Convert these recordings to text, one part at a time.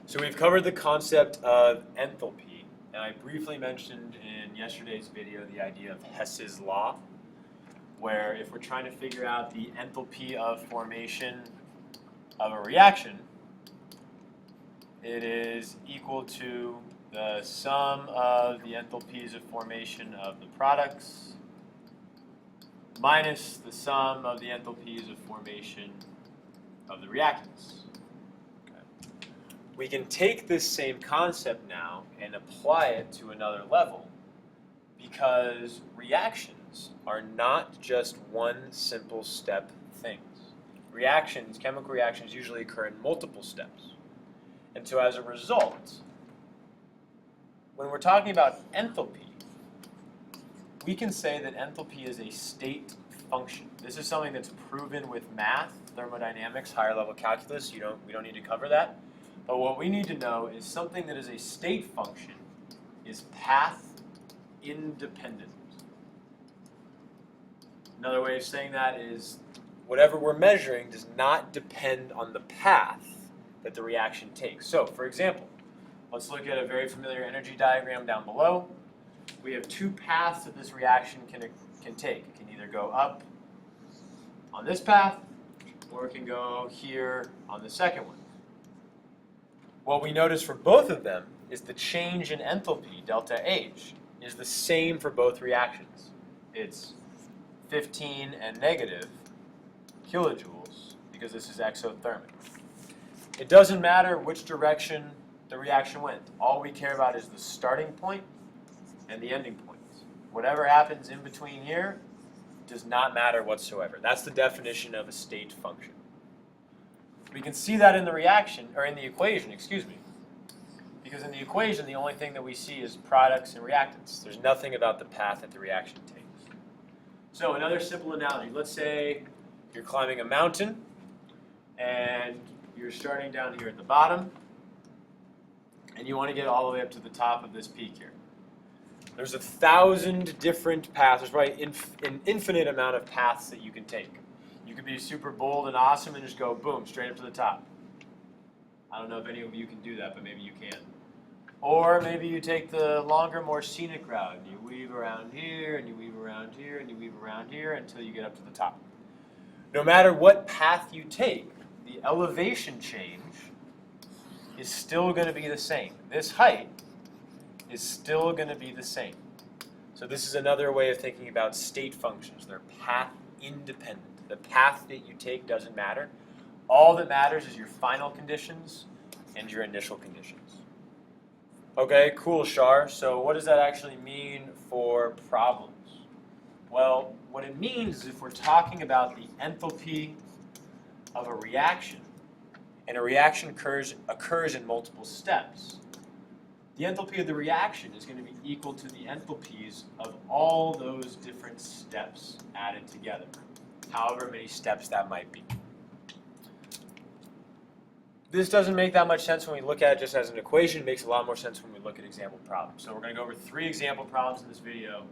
So we've covered the concept of enthalpy, and I briefly mentioned in yesterday's video the idea of Hess's law, where if we're trying to figure out the enthalpy of formation of a reaction, it is equal to the sum of the enthalpies of formation of the products minus the sum of the enthalpies of formation of the reactants. We can take this same concept now and apply it to another level, because reactions are not just one simple step things. Reactions, chemical reactions, usually occur in multiple steps. And so as a result, when we're talking about enthalpy, we can say that enthalpy is a state function. This is something that's proven with math, thermodynamics, higher level calculus. We don't need to cover that. But what we need to know is something that is a state function is path independent. Another way of saying that is whatever we're measuring does not depend on the path that the reaction takes. So, for example, let's look at a very familiar energy diagram down below. We have two paths that this reaction can take. It can either go up on this path, or it can go here on the second one. What we notice for both of them is the change in enthalpy, delta H, is the same for both reactions. It's 15 and negative kilojoules, because this is exothermic. It doesn't matter which direction the reaction went. All we care about is the starting point and the ending point. Whatever happens in between here does not matter whatsoever. That's the definition of a state function. We can see that in the reaction, or in the equation, excuse me. Because in the equation, the only thing that we see is products and reactants. There's nothing about the path that the reaction takes. So another simple analogy. Let's say you're climbing a mountain, and you're starting down here at the bottom, and you want to get all the way up to the top of this peak here. There's 1,000 different paths. There's probably an infinite amount of paths that you can take. You could be super bold and awesome and just go, boom, straight up to the top. I don't know if any of you can do that, but maybe you can. Or maybe you take the longer, more scenic route, and you weave around here, and you weave around here, and you weave around here until you get up to the top. No matter what path you take, the elevation change is still going to be the same. This height is still going to be the same. So this is another way of thinking about state functions. They're path independent. The path that you take doesn't matter. All that matters is your final conditions and your initial conditions. Okay, cool, Shar. So what does that actually mean for problems? Well, what it means is if we're talking about the enthalpy of a reaction, and a reaction occurs in multiple steps, the enthalpy of the reaction is going to be equal to the enthalpies of all those different steps added together, however many steps that might be. This doesn't make that much sense when we look at it just as an equation. It makes a lot more sense when we look at example problems. So we're going to go over 3 example problems in this video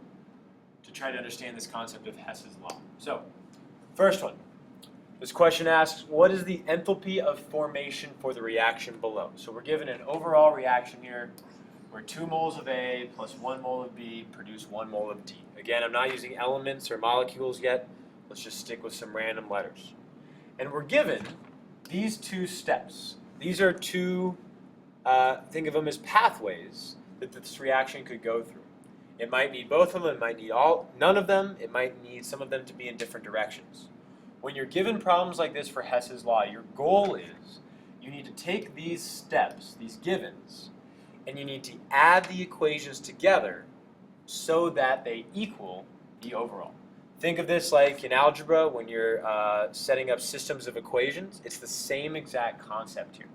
to try to understand this concept of Hess's law. So, first one. This question asks, what is the enthalpy of formation for the reaction below? So we're given an overall reaction here where 2 moles of A plus 1 mole of B produce 1 mole of D. Again, I'm not using elements or molecules yet. Let's just stick with some random letters. And we're given these 2 steps. These are 2, think of them as pathways that this reaction could go through. It might need both of them, it might need none of them, it might need some of them to be in different directions. When you're given problems like this for Hess's law, your goal is you need to take these steps, these givens, and you need to add the equations together so that they equal the overall. Think of this like in algebra when you're setting up systems of equations. It's the same exact concept here.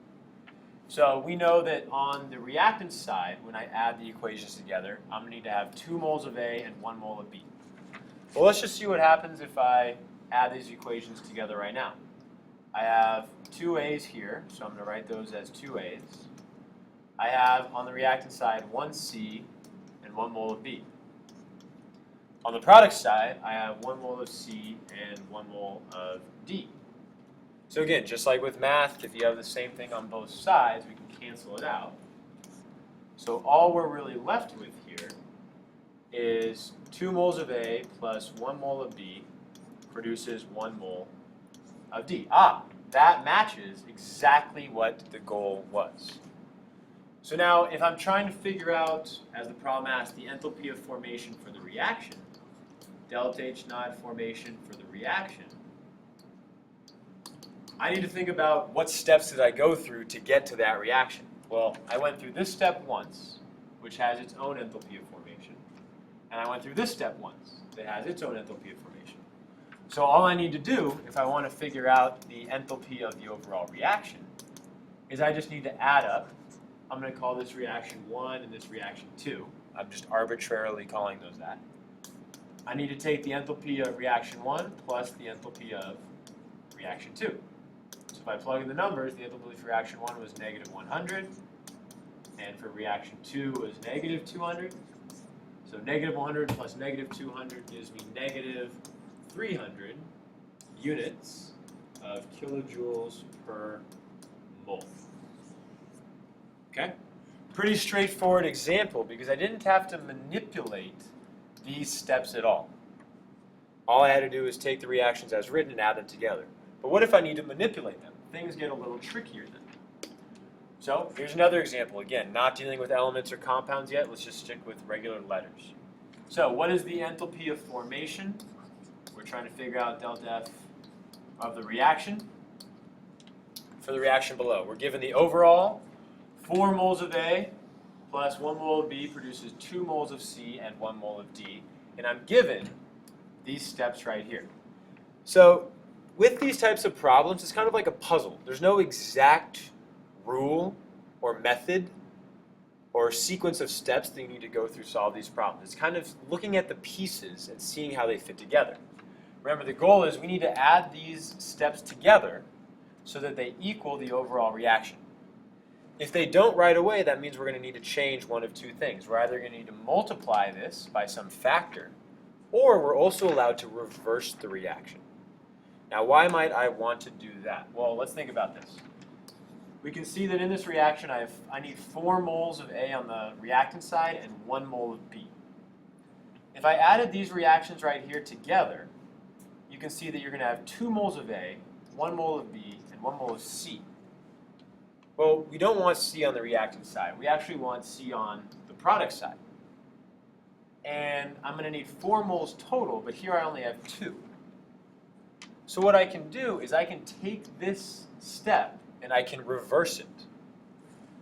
So we know that on the reactant side, when I add the equations together, I'm going to need to have 2 moles of A and 1 mole of B. Well, let's just see what happens if I add these equations together right now. I have 2 A's here, so I'm going to write those as 2 A's. I have on the reactant side 1 C and 1 mole of B. On the product side, I have 1 mole of C and 1 mole of D. So again, just like with math, if you have the same thing on both sides, we can cancel it out. So all we're really left with here is 2 moles of A plus 1 mole of B produces 1 mole of D. That matches exactly what the goal was. So now if I'm trying to figure out, as the problem asks, the enthalpy of formation for the reaction, delta H naught formation for the reaction, I need to think about what steps did I go through to get to that reaction. Well, I went through this step once, which has its own enthalpy of formation, and I went through this step once, that has its own enthalpy of formation. So all I need to do, if I want to figure out the enthalpy of the overall reaction, is I just need to add up. I'm going to call this reaction 1 and this reaction 2. I'm just arbitrarily calling those that. I need to take the enthalpy of reaction 1 plus the enthalpy of reaction 2. So if I plug in the numbers, the enthalpy for reaction 1 was negative 100, and for reaction 2 was negative 200. So negative 100 plus negative 200 gives me negative 300 units of kilojoules per mole. Okay? Pretty straightforward example because I didn't have to manipulate these steps at all. All I had to do is take the reactions as written and add them together. But what if I need to manipulate them? Things get a little trickier then. So here's another example. Again, not dealing with elements or compounds yet. Let's just stick with regular letters. So what is the enthalpy of formation? We're trying to figure out delta F of the reaction. For the reaction below, we're given the overall 4 moles of A plus 1 mole of B produces 2 moles of C and 1 mole of D. And I'm given these steps right here. So with these types of problems, it's kind of like a puzzle. There's no exact rule or method or sequence of steps that you need to go through to solve these problems. It's kind of looking at the pieces and seeing how they fit together. Remember, the goal is we need to add these steps together so that they equal the overall reaction. If they don't right away, that means we're going to need to change one of two things. We're either going to need to multiply this by some factor, or we're also allowed to reverse the reaction. Now, why might I want to do that? Well, let's think about this. We can see that in this reaction, I need 4 moles of A on the reactant side and 1 mole of B. If I added these reactions right here together, you can see that you're going to have 2 moles of A, 1 mole of B, and 1 mole of C. Well, we don't want C on the reactant side. We actually want C on the product side. And I'm going to need 4 moles total, but here I only have 2. So what I can do is I can take this step and I can reverse it.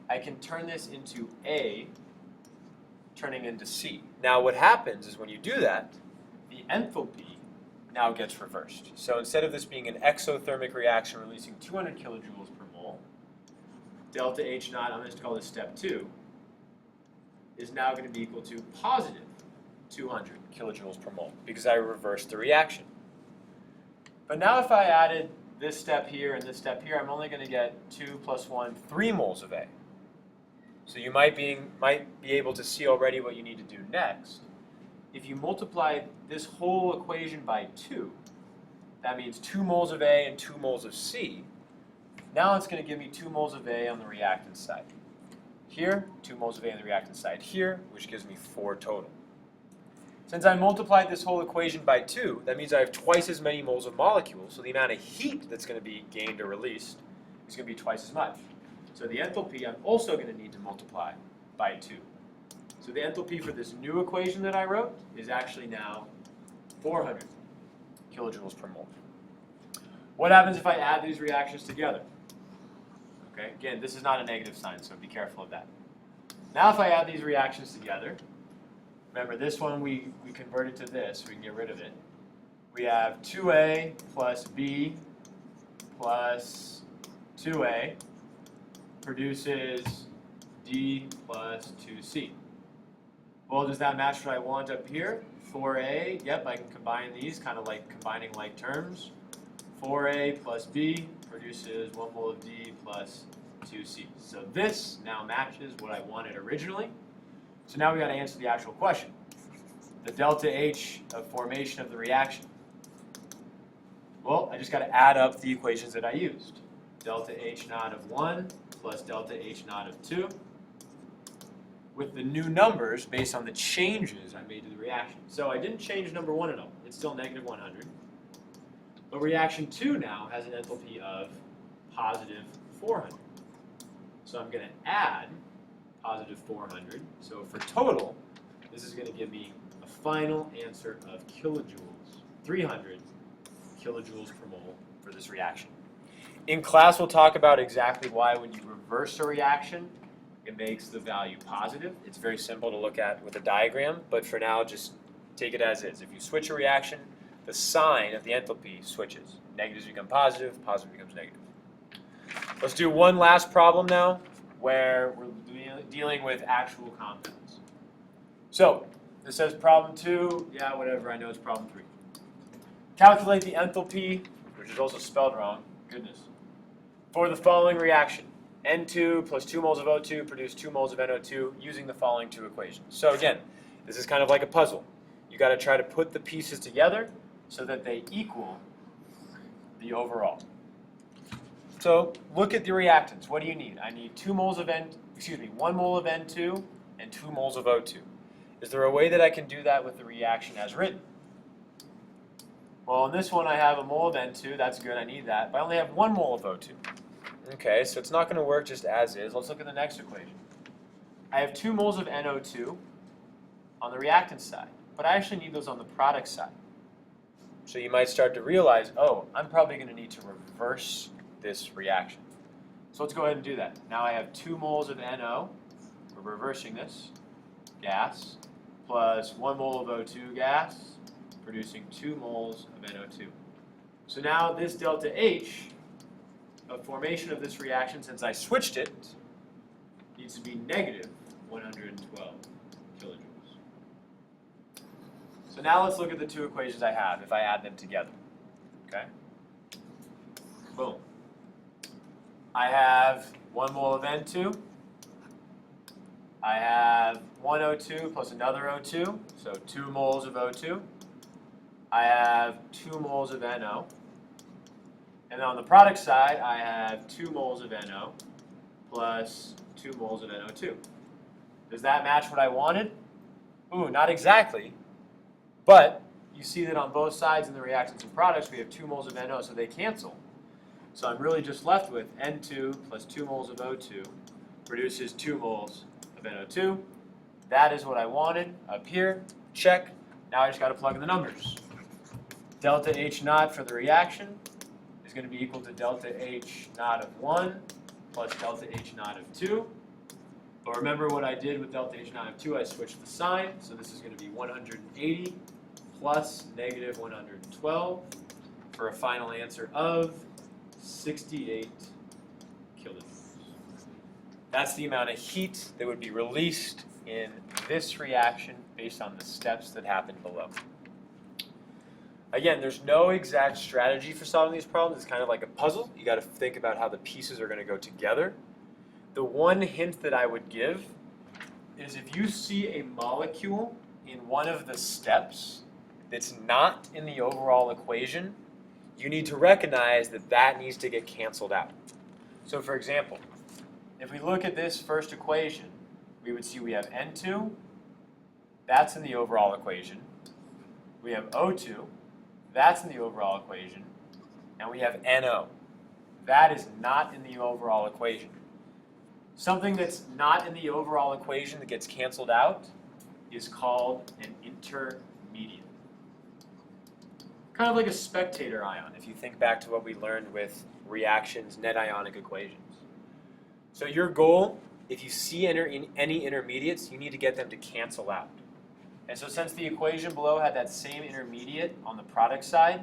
I can turn this into A, turning into C. Now what happens is when you do that, the enthalpy now gets reversed. So instead of this being an exothermic reaction releasing 200 kilojoules per mole, delta H naught, I'm going to call this step 2, is now going to be equal to positive 200 kilojoules per mole because I reversed the reaction. But now if I added this step here and this step here, I'm only going to get 2 plus 1, 3 moles of A. So you might be able to see already what you need to do next. If you multiply this whole equation by 2, that means 2 moles of A and 2 moles of C. Now it's going to give me 2 moles of A on the reactant side. Here, 2 moles of A on the reactant side here, which gives me 4 total. Since I multiplied this whole equation by 2, that means I have twice as many moles of molecules, so the amount of heat that's going to be gained or released is going to be twice as much. So the enthalpy I'm also going to need to multiply by 2. So the enthalpy for this new equation that I wrote is actually now 400 kilojoules per mole. What happens if I add these reactions together? Okay, again, this is not a negative sign, so be careful of that. Now if I add these reactions together, remember this one we converted to this, we can get rid of it. We have 2A plus B plus 2A produces D plus 2C. Well, does that match what I want up here? 4A, yep, I can combine these, kind of like combining like terms. 4A plus B produces 1 mole of D plus 2C. So this now matches what I wanted originally. So now we got to answer the actual question. The delta H of formation of the reaction. Well, I just got to add up the equations that I used. delta H naught of 1 plus delta H naught of 2 with the new numbers based on the changes I made to the reaction. So I didn't change number 1 at all. It's still negative 100. But reaction 2 now has an enthalpy of positive 400. So I'm going to add positive 400. So for total, this is going to give me a final answer of kilojoules, 300 kilojoules per mole for this reaction. In class, we'll talk about exactly why when you reverse a reaction, it makes the value positive. It's very simple to look at with a diagram, but for now, just take it as is. If you switch a reaction, the sign of the enthalpy switches. Negatives become positive, positive becomes negative. Let's do one last problem now, where we're dealing with actual compounds. So, this says problem 2, yeah, whatever, I know it's problem 3. Calculate the enthalpy, which is also spelled wrong, goodness, for the following reaction. N2 plus 2 moles of O2 produce 2 moles of NO2 using the following two equations. So again, this is kind of like a puzzle. You got to try to put the pieces together so that they equal the overall. So look at the reactants. What do you need? I need 1 mole of N2 and 2 moles of O2. Is there a way that I can do that with the reaction as written? Well, in this one I have a mole of N2, that's good, I need that, but I only have 1 mole of O2. Okay, so it's not going to work just as is. Let's look at the next equation. I have 2 moles of NO2 on the reactant side, but I actually need those on the product side. So you might start to realize, oh, I'm probably going to need to reverse this reaction. So let's go ahead and do that. Now I have 2 moles of NO, we're reversing this, gas, plus 1 mole of O2 gas, producing 2 moles of NO2. So now this delta H of formation of this reaction, since I switched it, needs to be negative 112 kilojoules. So now let's look at the two equations I have if I add them together. Okay? Boom. I have 1 mole of N2. I have 1 O2 plus another O2, so 2 moles of O2. I have 2 moles of NO. And then on the product side, I have 2 moles of NO plus 2 moles of NO2. Does that match what I wanted? Ooh, not exactly. But you see that on both sides in the reactants and products, we have 2 moles of NO, so they cancel. So I'm really just left with N2 plus 2 moles of O2 produces 2 moles of NO2. That is what I wanted up here. Check. Now I just got to plug in the numbers. Delta H naught for the reaction is going to be equal to delta H naught of 1 plus delta H naught of 2. But remember what I did with delta H naught of 2, I switched the sign. So this is going to be 180 plus negative 112 for a final answer of 68 kilojoules. That's the amount of heat that would be released in this reaction based on the steps that happened below. Again, there's no exact strategy for solving these problems. It's kind of like a puzzle. You got to think about how the pieces are going to go together. The one hint that I would give is if you see a molecule in one of the steps that's not in the overall equation, you need to recognize that that needs to get canceled out. So for example, if we look at this first equation, we would see we have N2, that's in the overall equation. We have O2, that's in the overall equation. And we have NO. That is not in the overall equation. Something that's not in the overall equation that gets canceled out is called an intermediate. Kind of like a spectator ion, if you think back to what we learned with reactions, net ionic equations. So your goal, if you see any intermediates, you need to get them to cancel out. And so since the equation below had that same intermediate on the product side,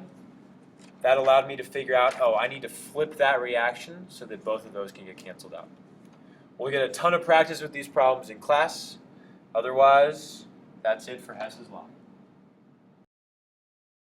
that allowed me to figure out, oh, I need to flip that reaction so that both of those can get canceled out. We'll get a ton of practice with these problems in class. Otherwise, that's it for Hess's Law.